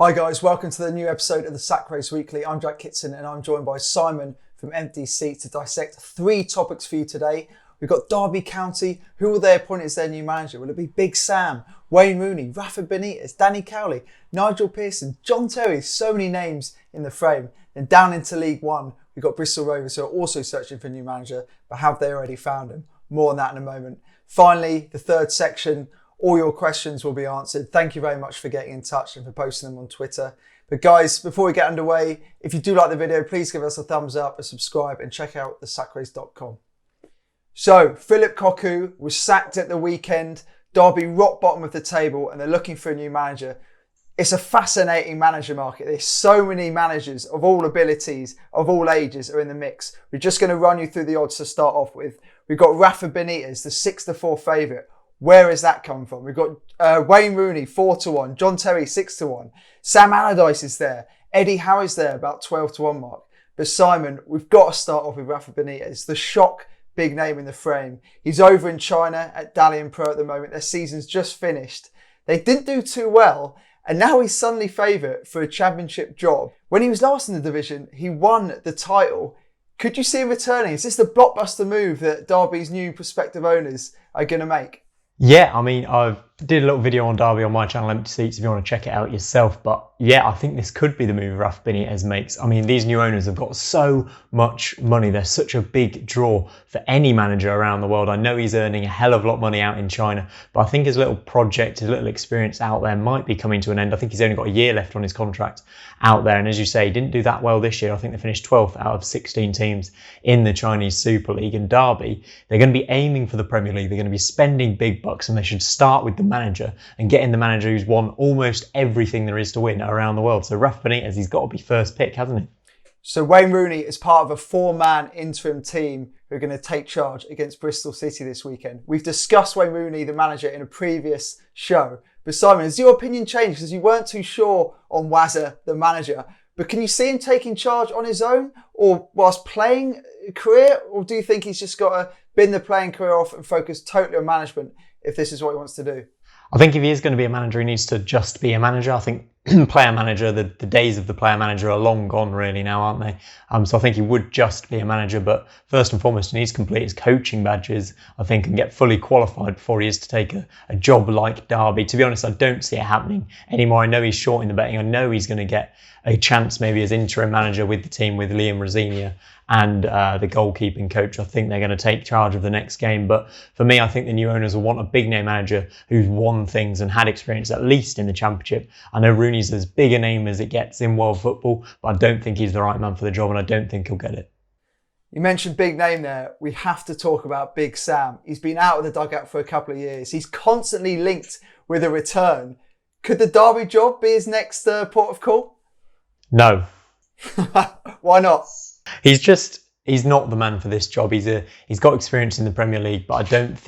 Hi guys, welcome to the new episode of the Sack Race Weekly. I'm Jack Kitson and I'm joined by Simon from Empty Seat to dissect 3 topics for you today. We've got Derby County. Who will they appoint as their new manager? Will it be Big Sam, Wayne Rooney, Rafa Benitez, Danny Cowley, Nigel Pearson, John Terry? So many names in the frame. Then down into League One, we've got Bristol Rovers who are also searching for a new manager, but have they already found him? More on that in a moment. Finally, the third section. All your questions will be answered. Thank you very much for getting in touch and for posting them on Twitter. But guys, before we get underway, if you do like the video, please give us a thumbs up, a subscribe, and check out thesackrace.com. So, Philip Cocu was sacked at the weekend. Derby rock bottom of the table and they're looking for a new manager. It's a fascinating manager market. There's so many managers of all abilities, of all ages are in the mix. We're just going to run you through the odds to start off with. We've got Rafa Benitez, the 6-4 favourite. Where has that come from? We've got Wayne Rooney, 4-1. John Terry, 6-1. Sam Allardyce is there. Eddie Howe is there, about 12-1 mark. But Simon, we've got to start off with Rafa Benitez, the shock big name in the frame. He's over in China at Dalian Pro at the moment. Their season's just finished. They didn't do too well, and now he's suddenly favourite for a championship job. When he was last in the division, he won the title. Could you see him returning? Is this the blockbuster move that Derby's new prospective owners are going to make? Yeah, I mean, I did a little video on Derby on my channel, Empty Seats, if you want to check it out yourself. But yeah, I think this could be the move Rafa Benitez makes. I mean, these new owners have got so much money. They're such a big draw for any manager around the world. I know he's earning a hell of a lot of money out in China, but I think his little project, his little experience out there might be coming to an end. I think he's only got a year left on his contract out there. And as you say, he didn't do that well this year. I think they finished 12th out of 16 teams in the Chinese Super League. And Derby, they're going to be aiming for the Premier League. They're going to be spending big bucks, and they should start with the manager and getting the manager who's won almost everything there is to win around the world. So Rafa Benitez, he's got to be first pick, hasn't he? So Wayne Rooney is part of a 4-man interim team who are going to take charge against Bristol City this weekend. We've discussed Wayne Rooney, the manager, in a previous show. But Simon, has your opinion changed? Because you weren't too sure on Wazza, the manager. But can you see him taking charge on his own or whilst playing a career? Or do you think he's just got to bin the playing career off and focus totally on management if this is what he wants to do? I think if he is going to be a manager, he needs to just be a manager. I think player manager, the days of the player manager are long gone really now, aren't they? So I think he would just be a manager, but first and foremost, he needs to complete his coaching badges, I think, and get fully qualified before he is to take a job like Derby. To be honest, I don't see it happening anymore. I know he's short in the betting. I know he's going to get a chance maybe as interim manager with the team with Liam Rosenior and the goalkeeping coach. I think they're going to take charge of the next game. But for me, I think the new owners will want a big name manager who's won things and had experience at least in the Championship. I know Rooney's as big a name as it gets in world football, but I don't think he's the right man for the job, and I don't think he'll get it. You mentioned big name there. We have to talk about Big Sam. He's been out of the dugout for a couple of years. He's constantly linked with a return. Could the Derby job be his next port of call? No. Why not? He's not the man for this job. He's got experience in the Premier League, but I don't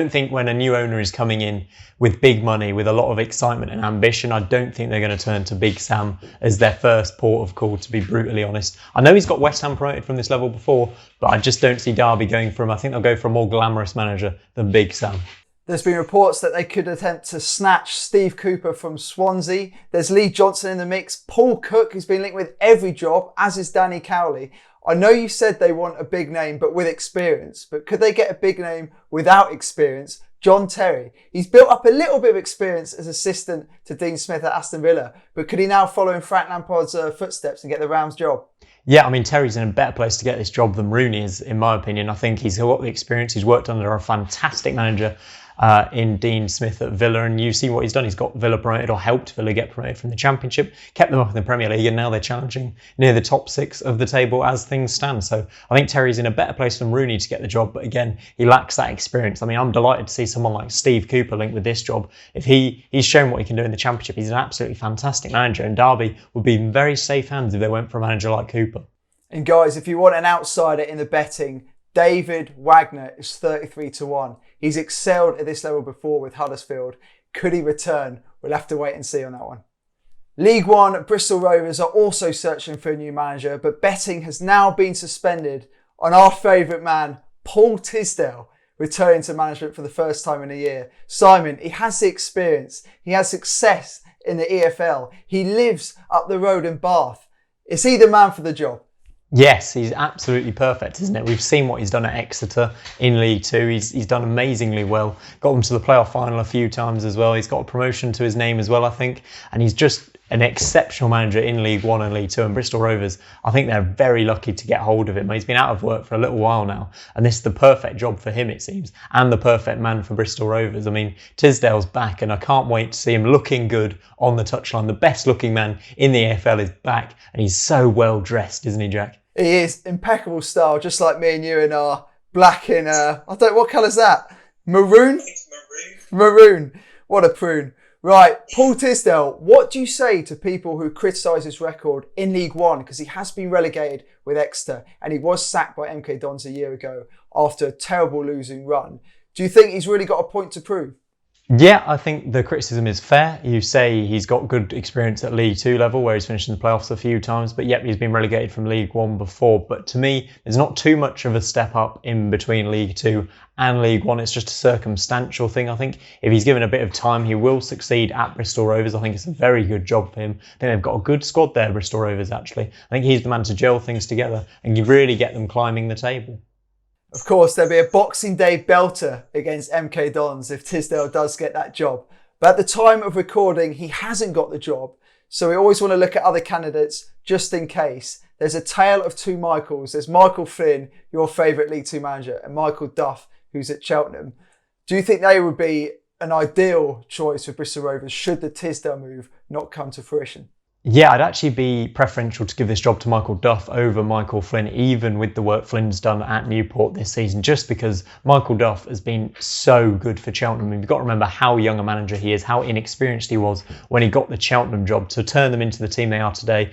think when a new owner is coming in with big money, with a lot of excitement and ambition, I don't think they're going to turn to Big Sam as their first port of call, to be brutally honest. I know he's got West Ham promoted from this level before, but I just don't see Derby going for him. I think they'll go for a more glamorous manager than Big Sam. There's been reports that they could attempt to snatch Steve Cooper from Swansea. There's Lee Johnson in the mix. Paul Cook, who's been linked with every job, as is Danny Cowley. I know you said they want a big name, but with experience. But could they get a big name without experience? John Terry. He's built up a little bit of experience as assistant to Dean Smith at Aston Villa. But could he now follow in Frank Lampard's footsteps and get the Rams job? Yeah, I mean, Terry's in a better place to get this job than Rooney is, in my opinion. I think he's got the experience. He's worked under a fantastic manager in Dean Smith at Villa, and you see what he's done. He's got Villa promoted, or helped Villa get promoted from the Championship, kept them up in the Premier League, and now they're challenging near the top 6 of the table as things stand. So I think Terry's in a better place than Rooney to get the job, but again, he lacks that experience. I mean, I'm delighted to see someone like Steve Cooper linked with this job. If he's shown what he can do in the Championship, he's an absolutely fantastic manager, and Derby would be in very safe hands if they went for a manager like Cooper. And guys, if you want an outsider in the betting, David Wagner is 33-1. He's excelled at this level before with Huddersfield. Could he return? We'll have to wait and see on that one. League One, Bristol Rovers are also searching for a new manager, but betting has now been suspended on our favourite man, Paul Tisdale, returning to management for the first time in a year. Simon, he has the experience. He has success in the EFL. He lives up the road in Bath. Is he the man for the job? Yes, he's absolutely perfect, isn't it? We've seen what he's done at Exeter in League Two. He's done amazingly well. Got them to the playoff final a few times as well. He's got a promotion to his name as well, I think. And he's just an exceptional manager in League One and League Two. And Bristol Rovers, I think they're very lucky to get hold of him. He's been out of work for a little while now. And this is the perfect job for him, it seems. And the perfect man for Bristol Rovers. I mean, Tisdale's back and I can't wait to see him looking good on the touchline. The best looking man in the EFL is back. And he's so well dressed, isn't he, Jack? He is. Impeccable style, just like me and you in our black and, what colour's that? Maroon? It's Maroon. What a prune. Right, Paul Tisdale, what do you say to people who criticise his record in League One? Because he has been relegated with Exeter and he was sacked by MK Dons a year ago after a terrible losing run. Do you think he's really got a point to prove? Yeah, I think the criticism is fair. You say he's got good experience at League Two level where he's finished in the playoffs a few times, but yet he's been relegated from League One before. But to me, there's not too much of a step up in between League Two and League One. It's just a circumstantial thing. I think if he's given a bit of time, he will succeed at Bristol Rovers. I think it's a very good job for him. I think they've got a good squad there, Bristol Rovers, actually. I think he's the man to gel things together and you really get them climbing the table. Of course, there'll be a Boxing Day belter against MK Dons if Tisdale does get that job. But at the time of recording, he hasn't got the job. So we always want to look at other candidates just in case. There's a tale of two Michaels. There's Michael Flynn, your favourite League Two manager, and Michael Duff, who's at Cheltenham. Do you think they would be an ideal choice for Bristol Rovers should the Tisdale move not come to fruition? Yeah, I'd actually be preferential to give this job to Michael Duff over Michael Flynn, even with the work Flynn's done at Newport this season, just because Michael Duff has been so good for Cheltenham. You've got to remember how young a manager he is, how inexperienced he was when he got the Cheltenham job, to turn them into the team they are today,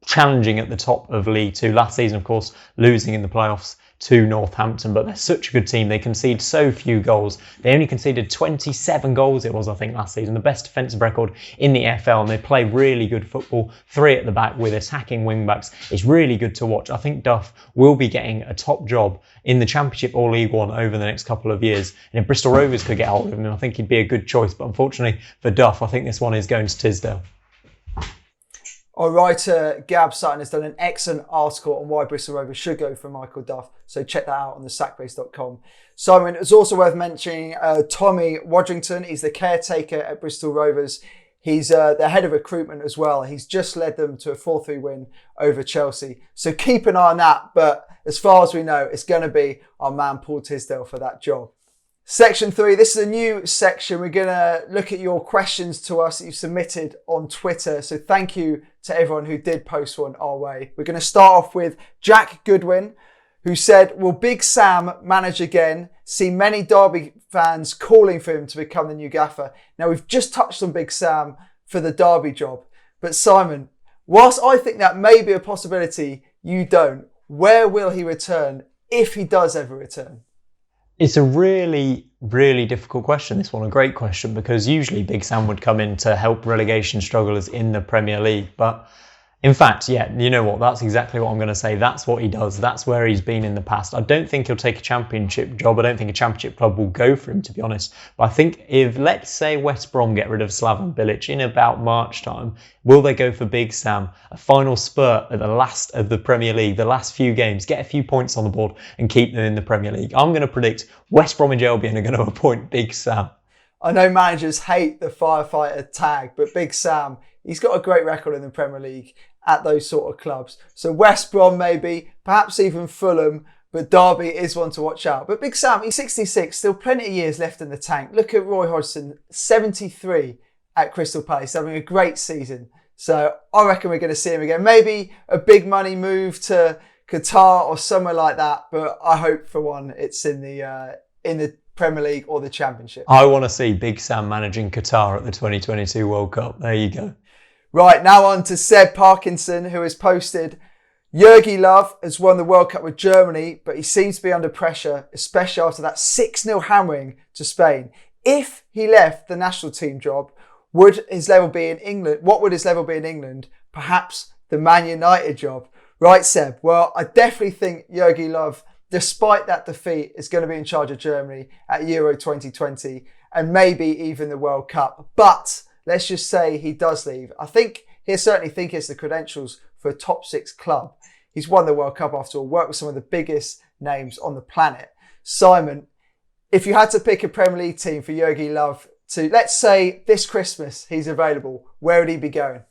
challenging at the top of League Two. Last season, of course, losing in the playoffs to Northampton, but they're such a good team. They concede so few goals. They only conceded 27 goals, it was, I think, last season. The best defensive record in the EFL, and they play really good football. 3 at the back with attacking wing-backs. It's really good to watch. I think Duff will be getting a top job in the Championship or League One over the next couple of years. And if Bristol Rovers could get hold of him, I think he'd be a good choice. But unfortunately for Duff, I think this one is going to Tisdale. Our writer Gab Sutton has done an excellent article on why Bristol Rovers should go for Michael Duff, so check that out on thesackbase.com. Simon, it's also worth mentioning Tommy Wadrington. He's the caretaker at Bristol Rovers. He's the head of recruitment as well. He's just led them to a 4-3 win over Chelsea. So keep an eye on that. But as far as we know, it's going to be our man Paul Tisdale for that job. Section 3, this is a new section. We're going to look at your questions to us that you've submitted on Twitter. So thank you to everyone who did post one our way. We're going to start off with Jack Goodwin, who said, will Big Sam manage again? See many Derby fans calling for him to become the new gaffer. Now, we've just touched on Big Sam for the Derby job. But Simon, whilst I think that may be a possibility, you don't. Where will he return if he does ever return? It's a really, really difficult question, this one. A great question, because usually Big Sam would come in to help relegation strugglers in the Premier League. But in fact, yeah, you know what? That's exactly what I'm going to say. That's what he does. That's where he's been in the past. I don't think he'll take a championship job. I don't think a championship club will go for him, to be honest. But I think if, let's say, West Brom get rid of Slaven Bilic in about March time, will they go for Big Sam? A final spurt at the last of the Premier League, the last few games, get a few points on the board and keep them in the Premier League. I'm going to predict West Bromwich Albion are going to appoint Big Sam. I know managers hate the firefighter tag, but Big Sam, he's got a great record in the Premier League at those sort of clubs. So West Brom maybe, perhaps even Fulham, but Derby is one to watch out. But Big Sam, he's 66, still plenty of years left in the tank. Look at Roy Hodgson, 73 at Crystal Palace, having a great season. So I reckon we're going to see him again. Maybe a big money move to Qatar or somewhere like that, but I hope for one it's in the Premier League or the Championship. I want to see Big Sam managing Qatar at the 2022 World Cup. There you go. Right, now on to Seb Parkinson, who has posted, Joachim Low has won the World Cup with Germany, but he seems to be under pressure, especially after that 6-0 hammering to Spain. If he left the national team job, would his level be in England? What would his level be in England? Perhaps the Man United job. Right, Seb? Well, I definitely think Joachim Low, despite that defeat, is going to be in charge of Germany at Euro 2020 and maybe even the World Cup. But let's just say he does leave. I think he'll certainly think he has the credentials for a top 6 club. He's won the World Cup after all, worked with some of the biggest names on the planet. Simon, if you had to pick a Premier League team for Joachim Low to, let's say this Christmas he's available, where would he be going?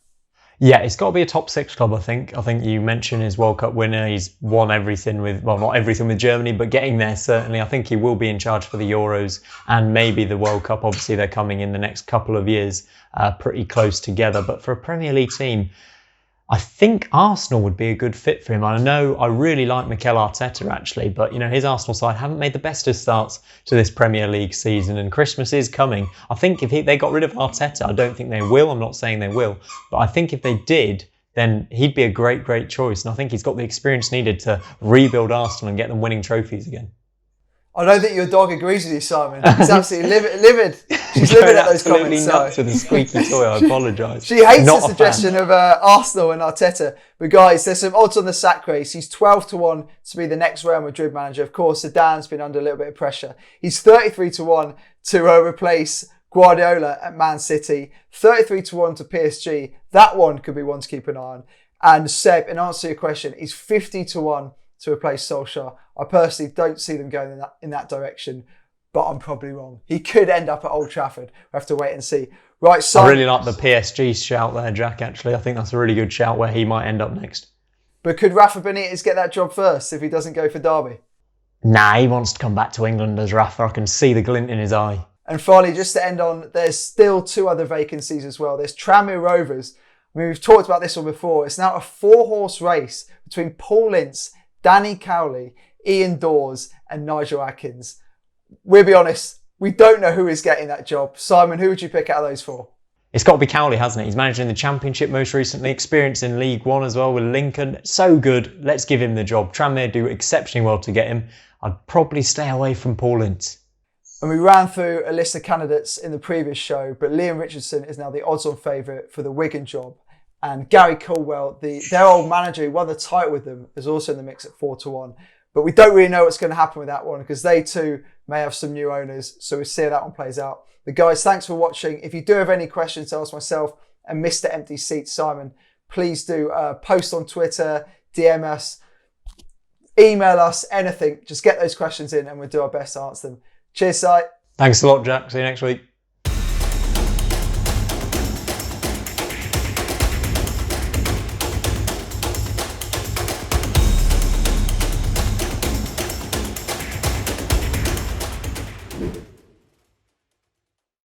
Yeah, it's got to be a top 6 club, I think. I think you mentioned his World Cup winner. He's won everything with, well, not everything with Germany, but getting there certainly. I think he will be in charge for the Euros and maybe the World Cup. Obviously, they're coming in the next couple of years pretty close together. But for a Premier League team, I think Arsenal would be a good fit for him. I know I really like Mikel Arteta actually, but his Arsenal side haven't made the best of starts to this Premier League season, and Christmas is coming. I think if they got rid of Arteta, I don't think they will. I'm not saying they will, but I think if they did, then he'd be a great choice. And I think he's got the experience needed to rebuild Arsenal and get them winning trophies again. I know that your dog agrees with you, Simon. She's absolutely livid. She's livid at those comments. Nuts with a squeaky toy. I apologise. She hates the suggestion of Arsenal and Arteta. But guys, there's some odds on the sack race. He's 12-1 to be the next Real Madrid manager. Of course, Zidane's been under a little bit of pressure. He's 33-1 to replace Guardiola at Man City. 33-1 to PSG. That one could be one to keep an eye on. And Seb, in answer to your question, he's 50-1 to replace Solskjaer. I personally don't see them going in that direction, but I'm probably wrong. He could end up at Old Trafford. We'll have to wait and see. Right, so I really like the PSG shout there, Jack, actually. I think that's a really good shout where he might end up next. But could Rafa Benitez get that job first if he doesn't go for Derby? Nah, he wants to come back to England as Rafa. I can see the glint in his eye. And finally, just to end on, there's still 2 other vacancies as well. There's Tranmere Rovers. I mean, we've talked about this one before. It's now a 4-horse race between Paul Ince, Danny Cowley, Ian Dawes and Nigel Atkins. We'll be honest, we don't know who is getting that job. Simon, who would you pick out of those 4? It's got to be Cowley, hasn't it? He's managing the Championship most recently, experience in League One as well with Lincoln. So good. Let's give him the job. Tranmere do exceptionally well to get him. I'd probably stay away from Paul Ince. And we ran through a list of candidates in the previous show, but Liam Richardson is now the odds-on favourite for the Wigan job. And Gary Caldwell, their old manager who won the title with them, is also in the mix at 4-1. But we don't really know what's going to happen with that one because they too may have some new owners. So we'll see how that one plays out. But guys, thanks for watching. If you do have any questions to ask myself and Mr. Empty Seat Simon, please do post on Twitter, DM us, email us, anything. Just get those questions in and we'll do our best to answer them. Cheers, Si. Thanks a lot, Jack. See you next week.